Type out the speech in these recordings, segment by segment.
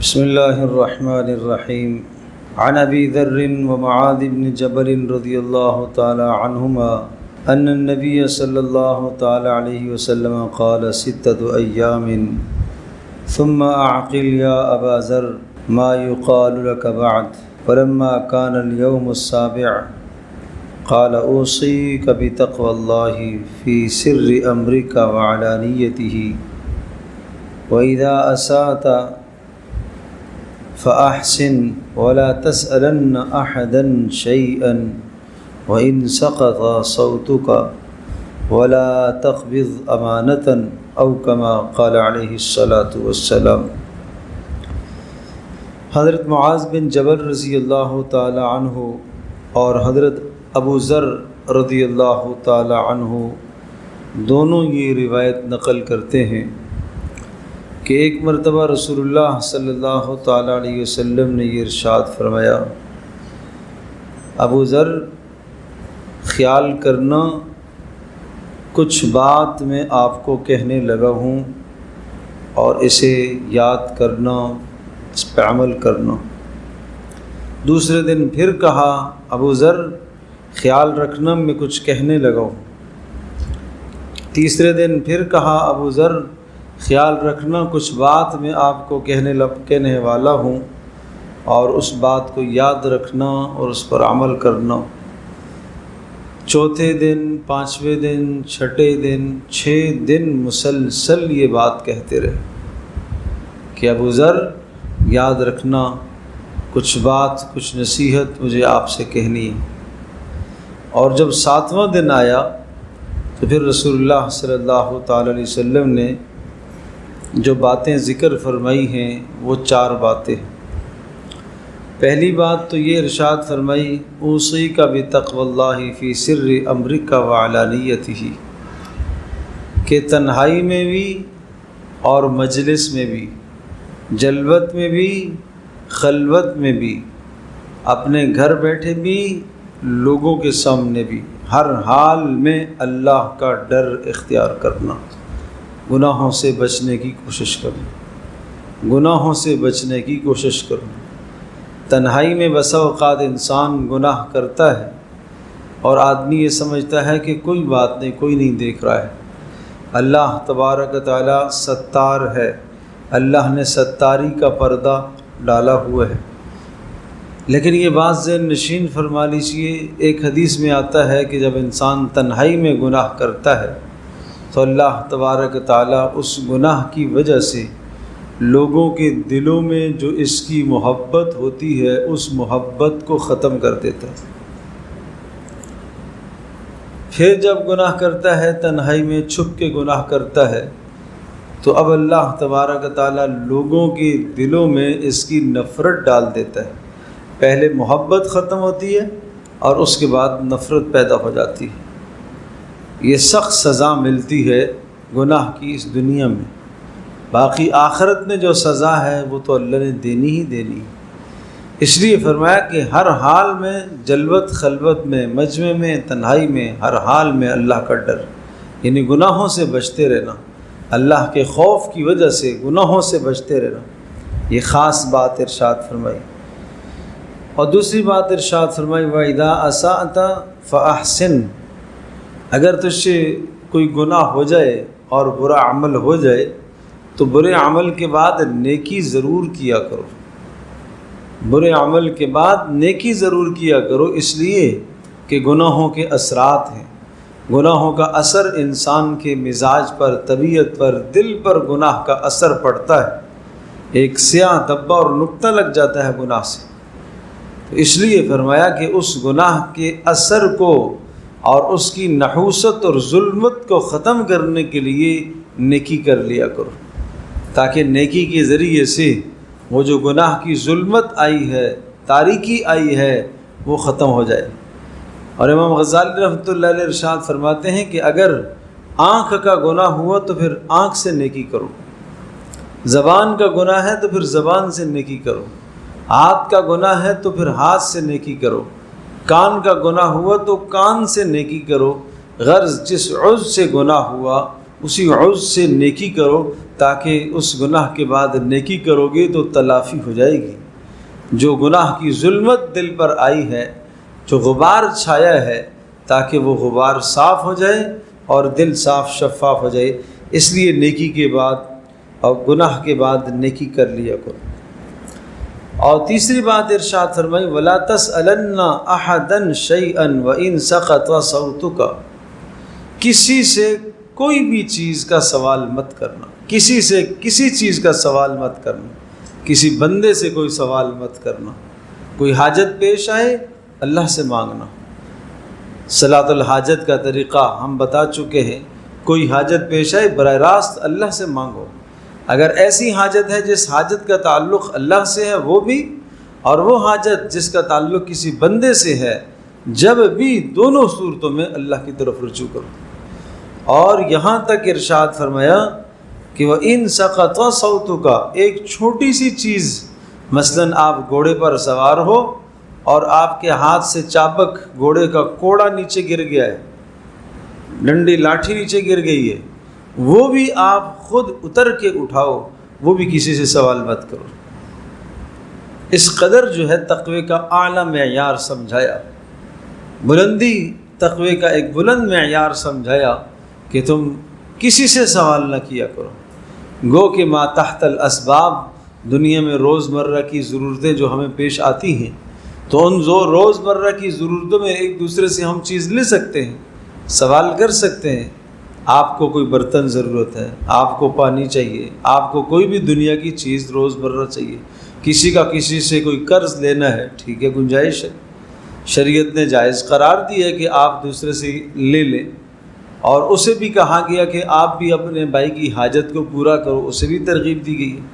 بسم الله الرحمن الرحيم. عن أبي ذر ومعاذ بن جبل رضي الله تعالى عنهما أن النبي صلى الله تعالى عليه وسلم قال 6 أيام ثم أعقل يا أبا ذر ما يقال لك بعد. فلما كان اليوم السابع قال أوصيك بتقوى الله في سر أمرك وعلانيته، وإذا أسأت فأحسن ولا تسألن أحدا شيئا، وإن سقط صوتك ولا تقبض أمانة، أو كما قال عليه الصلاة والسلام۔ حضرت معاذ بن جبل رضی اللہ تعالی عنہ اور حضرت ابو ذر رضی اللہ تعالی عنہ دونوں یہ روایت نقل کرتے ہیں کہ ایک مرتبہ رسول اللہ صلی اللہ تعالیٰ علیہ وسلم نے یہ ارشاد فرمایا، ابو ذر خیال کرنا، کچھ بات میں آپ کو کہنے لگا ہوں اور اسے یاد کرنا، اس پہ عمل کرنا۔ دوسرے دن پھر کہا، ابو ذر خیال رکھنا، میں کچھ کہنے لگا ہوں۔ تیسرے دن پھر کہا، ابو ذر خیال رکھنا، کچھ بات میں آپ کو کہنے والا ہوں اور اس بات کو یاد رکھنا اور اس پر عمل کرنا۔ چوتھے دن، پانچویں دن، چھٹے دن، 6 دن مسلسل یہ بات کہتے رہے کہ ابو ذر یاد رکھنا، کچھ بات، کچھ نصیحت مجھے آپ سے کہنی ہے۔ اور جب 7واں دن آیا تو پھر رسول اللہ صلی اللہ تعالیٰ علیہ وسلم نے جو باتیں ذکر فرمائی ہیں وہ 4 باتیں۔ پہلی بات تو یہ ارشاد فرمائی، اوصیک بتقوی اللہ فی سر امرک وعلانیتہ، کہ تنہائی میں بھی اور مجلس میں بھی، جلوت میں بھی، خلوت میں بھی، اپنے گھر بیٹھے بھی، لوگوں کے سامنے بھی، ہر حال میں اللہ کا ڈر اختیار کرنا، گناہوں سے بچنے کی کوشش کرنا، گناہوں سے بچنے کی کوشش کرنا۔ تنہائی میں بسا اوقات انسان گناہ کرتا ہے اور آدمی یہ سمجھتا ہے کہ کوئی بات نہیں، کوئی نہیں دیکھ رہا ہے۔ اللہ تبارک و تعالی ستار ہے، اللہ نے ستاری کا پردہ ڈالا ہوا ہے۔ لیکن یہ بات ذہن نشین فرما لیجیے، ایک حدیث میں آتا ہے کہ جب انسان تنہائی میں گناہ کرتا ہے تو اللہ تبارک تعالیٰ اس گناہ کی وجہ سے لوگوں کے دلوں میں جو اس کی محبت ہوتی ہے اس محبت کو ختم کر دیتا ہے۔ پھر جب گناہ کرتا ہے، تنہائی میں چھپ کے گناہ کرتا ہے، تو اب اللہ تبارک تعالیٰ لوگوں کے دلوں میں اس کی نفرت ڈال دیتا ہے۔ پہلے محبت ختم ہوتی ہے اور اس کے بعد نفرت پیدا ہو جاتی ہے۔ یہ سخت سزا ملتی ہے گناہ کی اس دنیا میں، باقی آخرت میں جو سزا ہے وہ تو اللہ نے دینی ہی دینی ہے۔ اس لیے فرمایا کہ ہر حال میں، جلوت خلوت میں، مجمع میں، تنہائی میں، ہر حال میں اللہ کا ڈر، یعنی گناہوں سے بچتے رہنا، اللہ کے خوف کی وجہ سے گناہوں سے بچتے رہنا، یہ خاص بات ارشاد فرمائی۔ اور دوسری بات ارشاد فرمائی، وَإِذَا أَسَأْتَ فَأَحْسِنْ، اگر تجھ سے کوئی گناہ ہو جائے اور برا عمل ہو جائے تو برے عمل کے بعد نیکی ضرور کیا کرو، برے عمل کے بعد نیکی ضرور کیا کرو، اس لیے کہ گناہوں کے اثرات ہیں، گناہوں کا اثر انسان کے مزاج پر، طبیعت پر، دل پر گناہ کا اثر پڑتا ہے، ایک سیاہ دھبا اور نقطہ لگ جاتا ہے گناہ سے۔ تو اس لیے فرمایا کہ اس گناہ کے اثر کو اور اس کی نحوست اور ظلمت کو ختم کرنے کے لیے نیکی کر لیا کرو، تاکہ نیکی کے ذریعے سے وہ جو گناہ کی ظلمت آئی ہے، تاریکی آئی ہے، وہ ختم ہو جائے۔ اور امام غزالی رحمۃ اللہ علیہ ارشاد فرماتے ہیں کہ اگر آنکھ کا گناہ ہوا تو پھر آنکھ سے نیکی کرو، زبان کا گناہ ہے تو پھر زبان سے نیکی کرو، ہاتھ کا گناہ ہے تو پھر ہاتھ سے نیکی کرو، کان کا گناہ ہوا تو کان سے نیکی کرو، غرض جس عضو سے گناہ ہوا اسی عوض سے نیکی کرو، تاکہ اس گناہ کے بعد نیکی کرو گے تو تلافی ہو جائے گی۔ جو گناہ کی ظلمت دل پر آئی ہے، جو غبار چھایا ہے، تاکہ وہ غبار صاف ہو جائے اور دل صاف شفاف ہو جائے، اس لیے نیکی کے بعد اور گناہ کے بعد نیکی کر لیا کرو۔ اور تیسری بات ارشاد فرمائی وَلَا تَسْأَلَنَّ أَحَدًا شَيْئًا وَإِن سَقَطَ صَوْتُكَ، کسی سے کوئی بھی چیز کا سوال مت کرنا، کسی سے کسی چیز کا سوال مت کرنا، کسی بندے سے کوئی سوال مت کرنا۔ کوئی حاجت پیش آئے اللہ سے مانگنا۔ صلاۃ الحاجت کا طریقہ ہم بتا چکے ہیں، کوئی حاجت پیش آئے براہ راست اللہ سے مانگو۔ اگر ایسی حاجت ہے جس حاجت کا تعلق اللہ سے ہے وہ بھی، اور وہ حاجت جس کا تعلق کسی بندے سے ہے، جب بھی دونوں صورتوں میں اللہ کی طرف رجوع کرو۔ اور یہاں تک ارشاد فرمایا کہ وَإِن سَقَطَ صَوْتُكَ، ایک چھوٹی سی چیز، مثلاً آپ گھوڑے پر سوار ہو اور آپ کے ہاتھ سے چابک گھوڑے کا کوڑا نیچے گر گیا ہے، ڈنڈی لاٹھی نیچے گر گئی ہے، وہ بھی آپ خود اتر کے اٹھاؤ، وہ بھی کسی سے سوال مت کرو۔ اس قدر جو ہے تقوی کا اعلیٰ معیار سمجھایا، بلندی تقوی کا ایک بلند معیار سمجھایا کہ تم کسی سے سوال نہ کیا کرو۔ گو کہ ما تحت الاسباب، دنیا میں روزمرہ کی ضرورتیں جو ہمیں پیش آتی ہیں، تو ان روزمرہ کی ضرورتوں میں ایک دوسرے سے ہم چیز لے سکتے ہیں، سوال کر سکتے ہیں۔ آپ کو کوئی برتن ضرورت ہے، آپ کو پانی چاہیے، آپ کو کوئی بھی دنیا کی چیز روزمرہ چاہیے، کسی کا کسی سے کوئی قرض لینا ہے، ٹھیک ہے، گنجائش ہے، شریعت نے جائز قرار دی ہے کہ آپ دوسرے سے لے لیں، اور اسے بھی کہا گیا کہ آپ بھی اپنے بھائی کی حاجت کو پورا کرو، اسے بھی ترغیب دی گئی ہے۔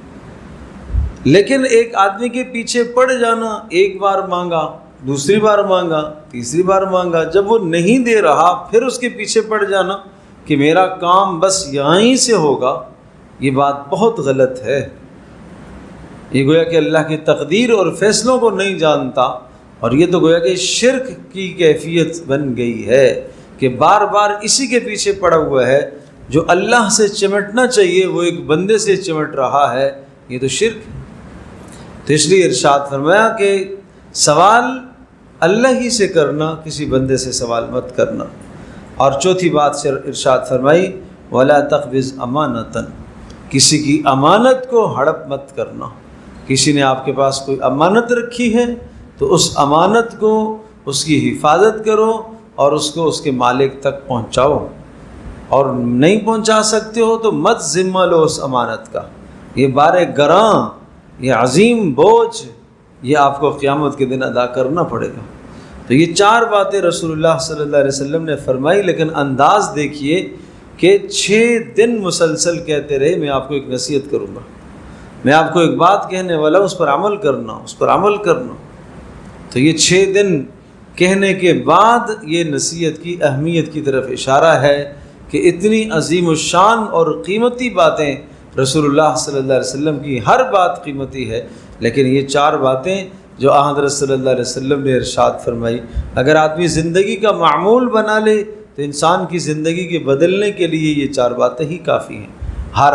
لیکن ایک آدمی کے پیچھے پڑ جانا، ایک بار مانگا، دوسری بار مانگا، تیسری بار مانگا، جب وہ نہیں دے رہا پھر اس کے پیچھے پڑ جانا کہ میرا کام بس یہیں سے ہوگا، یہ بات بہت غلط ہے۔ یہ گویا کہ اللہ کی تقدیر اور فیصلوں کو نہیں جانتا، اور یہ تو گویا کہ شرک کی کیفیت بن گئی ہے کہ بار بار اسی کے پیچھے پڑا ہوا ہے۔ جو اللہ سے چمٹنا چاہیے وہ ایک بندے سے چمٹ رہا ہے، یہ تو شرک ہے۔ تو اس لیے ارشاد فرمایا کہ سوال اللہ ہی سے کرنا، کسی بندے سے سوال مت کرنا۔ اور چوتھی بات سے ارشاد فرمائی وَلَا تَقْبِضْ أَمَانَةً، کسی کی امانت کو ہڑپ مت کرنا۔ کسی نے آپ کے پاس کوئی امانت رکھی ہے تو اس امانت کو، اس کی حفاظت کرو اور اس کو اس کے مالک تک پہنچاؤ، اور نہیں پہنچا سکتے ہو تو مت ذمہ لو اس امانت کا۔ یہ بار گراں، یہ عظیم بوجھ، یہ آپ کو قیامت کے دن ادا کرنا پڑے گا۔ تو یہ چار باتیں رسول اللہ صلی اللہ علیہ وسلم نے فرمائی، لیکن انداز دیکھیے کہ 6 دن مسلسل کہتے رہے میں آپ کو ایک نصیحت کروں گا، میں آپ کو ایک بات کہنے والا ہوں، اس پر عمل کرنا، اس پر عمل کرنا۔ تو یہ 6 دن کہنے کے بعد یہ نصیحت کی اہمیت کی طرف اشارہ ہے کہ اتنی عظیم الشان اور قیمتی باتیں رسول اللہ صلی اللہ علیہ وسلم کی، ہر بات قیمتی ہے، لیکن یہ 4 باتیں جو حضرت صلی اللہ علیہ وسلم نے ارشاد فرمائی، اگر آدمی زندگی کا معمول بنا لے تو انسان کی زندگی کے بدلنے کے لیے یہ 4 باتیں ہی کافی ہیں۔ ہر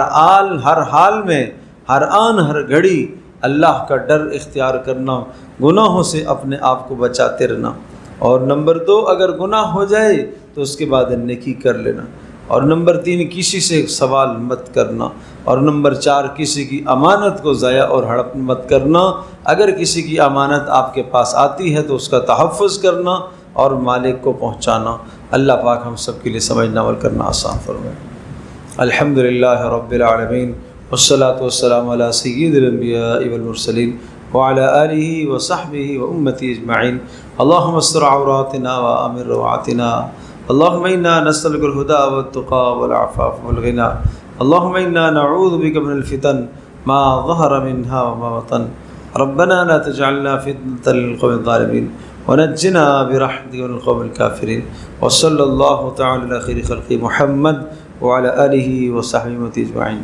حال میں، ہر آن ہر گھڑی اللہ کا ڈر اختیار کرنا، گناہوں سے اپنے آپ کو بچاتے رہنا، اور نمبر 2 اگر گناہ ہو جائے تو اس کے بعد نیکی کر لینا، اور نمبر 3 کسی سے سوال مت کرنا، اور نمبر 4 کسی کی امانت کو ضائع اور ہڑپ مت کرنا۔ اگر کسی کی امانت آپ کے پاس آتی ہے تو اس کا تحفظ کرنا اور مالک کو پہنچانا۔ اللہ پاک ہم سب کے لیے سمجھنا عمل کرنا آسان فرمائے۔ الحمدللہ رب العالمین، والصلاة والسلام علی سید الانبیاء والمرسلین وعلی آلہ وصحبہ وامتی اجمعین۔ اللہم استر عوراتنا وآمن روعاتنا، اللہم انا نسألک الہدى والتقى والعفاف والغنى، اللہم انا نعوذ بک من الفتن ما ظہر منها وما بطن، ربنا لا تجعلنا فتنة للقوم الظالمين ونجنا برحمتك من القوم الكافرين، وصلی اللہ تعالی علی خیر خلق محمد وعلى آلہ وصحبہ اجمعین۔